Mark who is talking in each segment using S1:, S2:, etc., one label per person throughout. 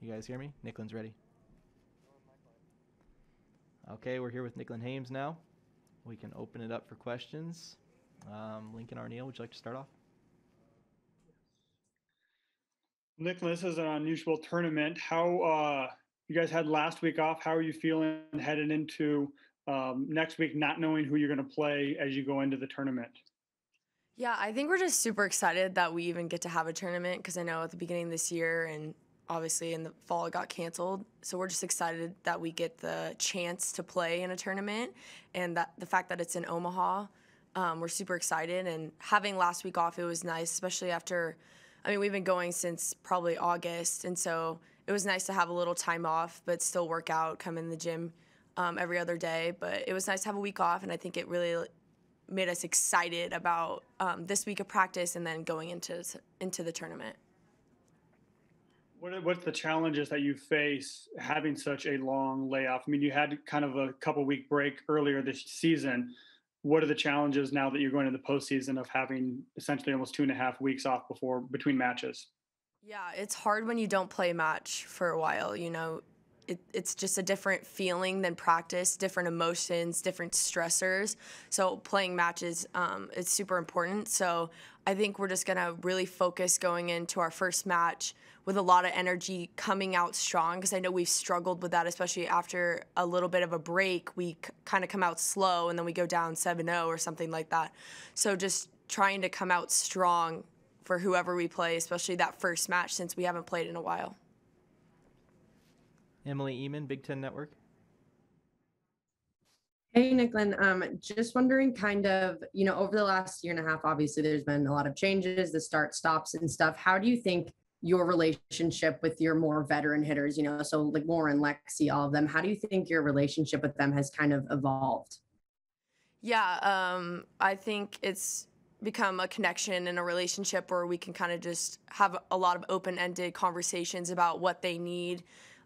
S1: You guys hear me? Nicklin's ready. Okay, we're here with Nicklin Hames now. We can open it up for questions. Lincoln Arneal, would you like to start off?
S2: Nicklin, this is an unusual tournament. How you guys had last week off? How are you feeling headed into next week, not knowing who you're going to play as you go into the tournament?
S3: Yeah, I think we're just super excited that we even get to have a tournament because I know at the beginning of this year and obviously in the fall it got canceled. So we're just excited that we get the chance to play in a tournament and that the fact that it's in Omaha, we're super excited. And having last week off, it was nice, especially after, we've been going since probably August. And so it was nice to have a little time off, but still work out, come in the gym every other day. But it was nice to have a week off, and I think it really made us excited about this week of practice and then going into the tournament.
S2: What's the challenges that you face having such a long layoff? I mean, you had kind of a couple-week break earlier this season. What are the challenges now that you're going to the postseason of having essentially almost 2.5 weeks off between matches?
S3: Yeah, it's hard when you don't play a match for a while. It's just a different feeling than practice, different emotions, different stressors. So playing matches is super important. So I think we're just going to really focus going into our first match with a lot of energy, coming out strong, because I know we've struggled with that, especially after a little bit of a break. We kind of come out slow, and then we go down 7-0 or something like that. So just trying to come out strong for whoever we play, especially that first match since we haven't played in a while.
S1: Emily Eamon, Big Ten Network.
S4: Hey, Nicklin. Just wondering over the last year and a half, obviously there's been a lot of changes, the start stops and stuff. How do you think your relationship with your more veteran hitters, so like Lauren, Lexie, all of them, how do you think your relationship with them has kind of evolved?
S3: Yeah, I think it's become a connection and a relationship where we can kind of just have a lot of open-ended conversations about what they need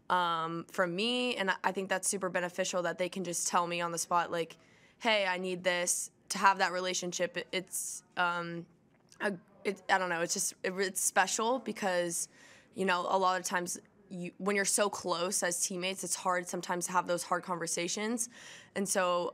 S3: from me, and I think that's super beneficial that they can just tell me on the spot, like, hey, I need this. To have that relationship, I don't know, it's special because, a lot of times when you're so close as teammates, it's hard sometimes to have those hard conversations. And so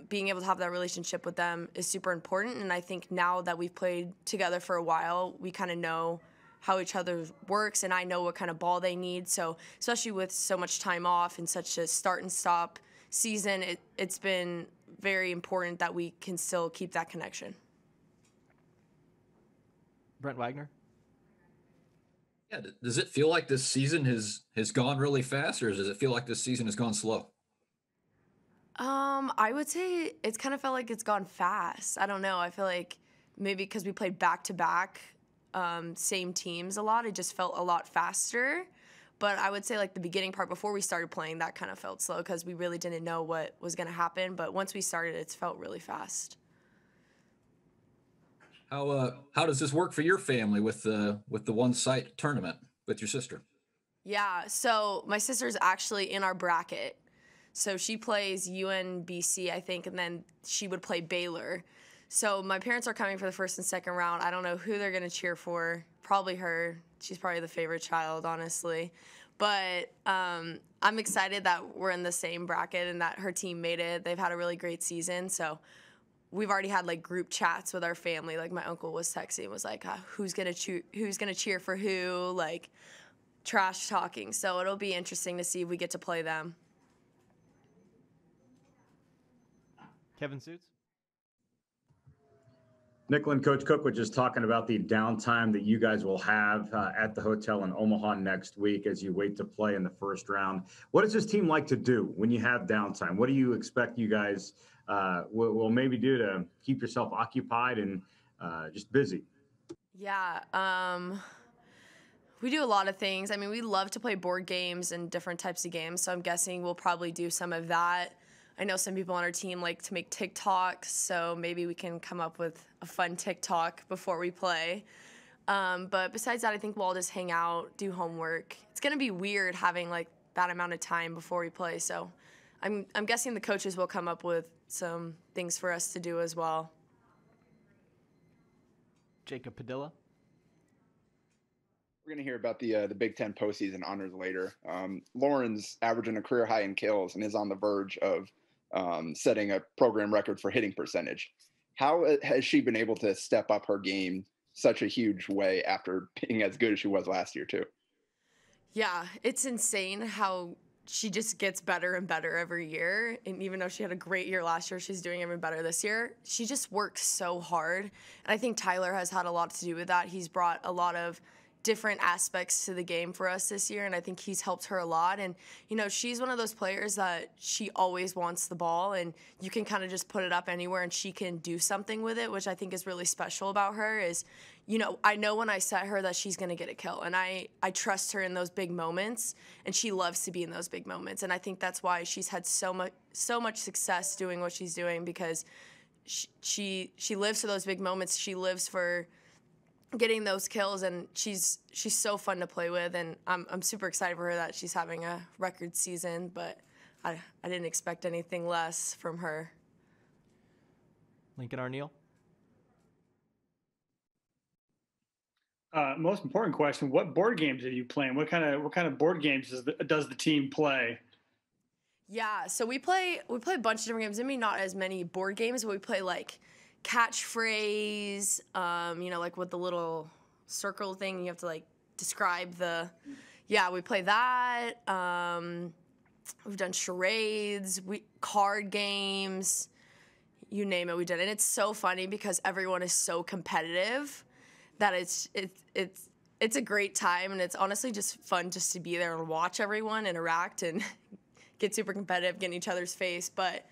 S3: being able to have that relationship with them is super important. And I think now that we've played together for a while, we kind of know how each other works, and I know what kind of ball they need. So especially with so much time off and such a start and stop season, it's been very important that we can still keep that connection.
S1: Brent Wagner.
S5: Yeah, does it feel like this season has gone really fast, or does it feel like this season has gone slow?
S3: I would say it's kind of felt like it's gone fast. I don't know. I feel like maybe because we played back-to-back same teams a lot, it just felt a lot faster. But I would say like the beginning part before we started playing, that kind of felt slow because we really didn't know what was going to happen. But once we started, it's felt really fast.
S5: How does this work for your family with the one-site tournament with your sister?
S3: Yeah, so my sister's actually in our bracket. So she plays UNBC, I think, and then she would play Baylor. So my parents are coming for the first and second round. I don't know who they're going to cheer for. Probably her. She's probably the favorite child, honestly. But I'm excited that we're in the same bracket and that her team made it. They've had a really great season. So we've already had like group chats with our family. Like my uncle was texting, was like, who's gonna cheer for who, like trash talking. So it'll be interesting to see if we get to play them.
S1: Kevin Suits.
S6: Nicklin, Coach Cook was just talking about the downtime that you guys will have at the hotel in Omaha next week as you wait to play in the first round. What does this team like to do when you have downtime? What do you expect you guys will maybe do to keep yourself occupied and just busy?
S3: Yeah, we do a lot of things. I mean, we love to play board games and different types of games, so I'm guessing we'll probably do some of that. I know some people on our team like to make TikToks, so maybe we can come up with a fun TikTok before we play. But besides that, I think we'll all just hang out, do homework. It's going to be weird having like that amount of time before we play, so I'm guessing the coaches will come up with some things for us to do as well.
S1: Jacob Padilla.
S7: We're going to hear about the Big Ten postseason honors later. Lauren's averaging a career high in kills and is on the verge of setting a program record for hitting percentage. How has she been able to step up her game such a huge way after being as good as she was last year too?
S3: Yeah, it's insane how she just gets better and better every year. And even though she had a great year last year, she's doing even better this year. She just works so hard. And I think Tyler has had a lot to do with that. He's brought a lot of different aspects to the game for us this year, and I think he's helped her a lot. And, you know, she's one of those players that she always wants the ball, and you can kind of just put it up anywhere and she can do something with it, which I think is really special about her is, you know, I know when I set her that she's going to get a kill, and I trust her in those big moments, and she loves to be in those big moments. And I think that's why she's had so much success doing what she's doing, because she lives for those big moments. She lives for getting those kills, and she's so fun to play with, and I'm super excited for her that she's having a record season, but I didn't expect anything less from her.
S1: Lincoln Arneal.
S2: Most important question: what board games are you playing? What kind of board games does the team play?
S3: Yeah, so we play a bunch of different games. I mean, not as many board games, but we play like catchphrase, you know, like with the little circle thing, you have to like describe we play that. We've done charades, card games, you name it, we did it. And it's so funny because everyone is so competitive that it's a great time, and it's honestly just fun just to be there and watch everyone interact and get super competitive, get in each other's face. But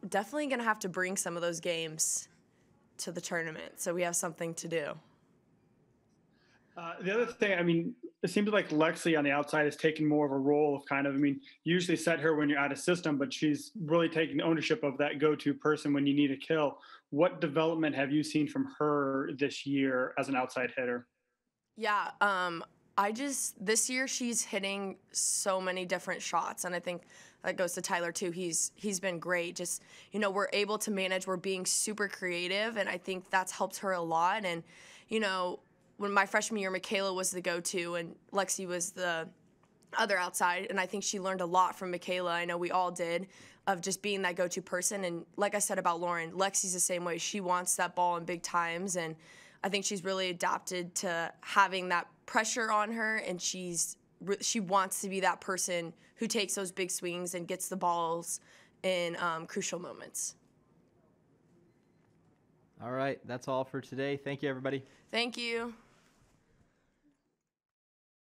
S3: definitely going to have to bring some of those games to the tournament, so we have something to do.
S2: The other thing, I mean, it seems like Lexie on the outside has taken more of a role of kind of, I mean, you usually set her when you're out of system, but she's really taking ownership of that go-to person when you need a kill. What development have you seen from her this year as an outside hitter?
S3: Yeah, this year she's hitting so many different shots, and I think that goes to Tyler too. He's been great. Just, you know, we're able to manage. We're being super creative, and I think that's helped her a lot. And, you know, when my freshman year, Michaela was the go-to, and Lexie was the other outside, and I think she learned a lot from Michaela. I know we all did, of just being that go-to person. And like I said about Lauren, Lexie's the same way. She wants that ball in big times, and I think she's really adapted to having that pressure on her, and she wants to be that person who takes those big swings and gets the balls in crucial moments.
S1: All right, that's all for today. Thank you, everybody.
S3: Thank you.